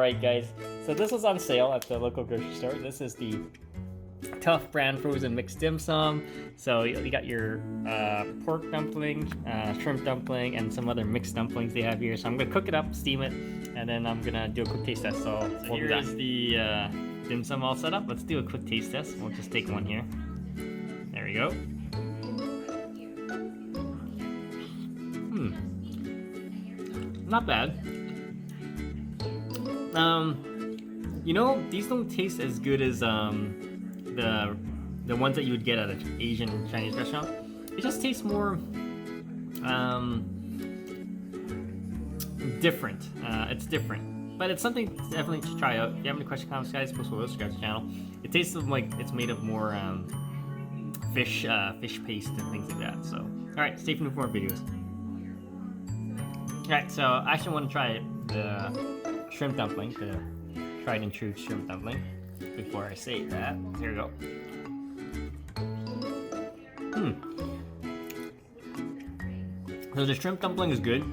Alright guys, so this was on sale at the local grocery store. This is the Tough brand frozen mixed dim sum. So you got your pork dumpling, shrimp dumpling, and some other mixed dumplings they have here. So I'm gonna cook it up, steam it, and then I'm gonna do a quick taste test. So here is the dim sum all set up. Let's do a quick taste test. We'll just take one here. There we go. Not bad. You know, these don't taste as good as the ones that you would get at an Asian Chinese restaurant. It just tastes more different. It's different, but it's something definitely to try out. If you have any questions, comments, guys, post below. Subscribe to the channel. It tastes like it's made of more fish paste and things like that. So, all right, stay tuned for more videos. All right, so I actually want to try the shrimp dumpling, the tried and true shrimp dumpling. Before I say that, here we go. So the shrimp dumpling is good.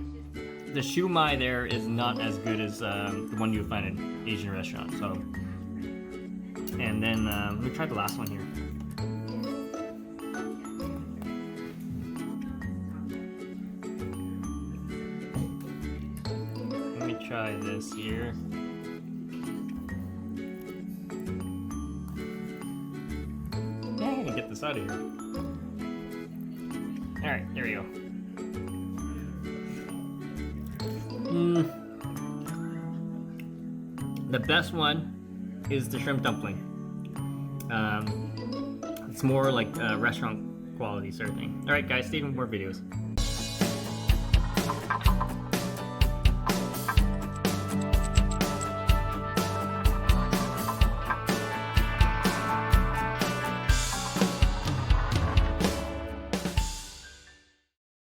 The shumai there is not as good as the one you would find in an Asian restaurant. So, and then let me try the last one here. Let me try this here. Get this out of here. Alright, here we go. The best one is the shrimp dumpling. It's more like restaurant quality sort of thing. Alright guys, stay tuned for more videos.